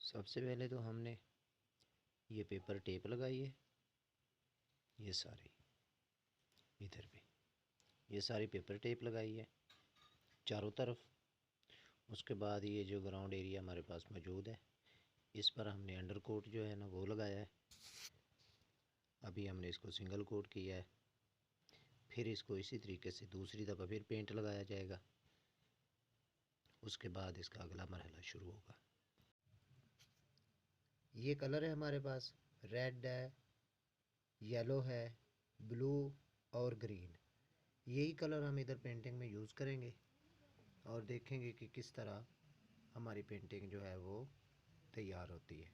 सबसे पहले तो हमने ये पेपर टेप लगाई है, ये सारी इधर भी ये सारी पेपर टेप लगाई है चारों तरफ। उसके बाद ये जो ग्राउंड एरिया हमारे पास मौजूद है, इस पर हमने अंडर कोट जो है ना वो लगाया है। अभी हमने इसको सिंगल कोट किया है, फिर इसको इसी तरीके से दूसरी दफ़ा फिर पेंट लगाया जाएगा। उसके बाद इसका अगला मरहला शुरू होगा। ये कलर है हमारे पास, रेड है, येलो है, ब्लू और ग्रीन। यही कलर हम इधर पेंटिंग में यूज़ करेंगे और देखेंगे कि किस तरह हमारी पेंटिंग जो है वो तैयार होती है।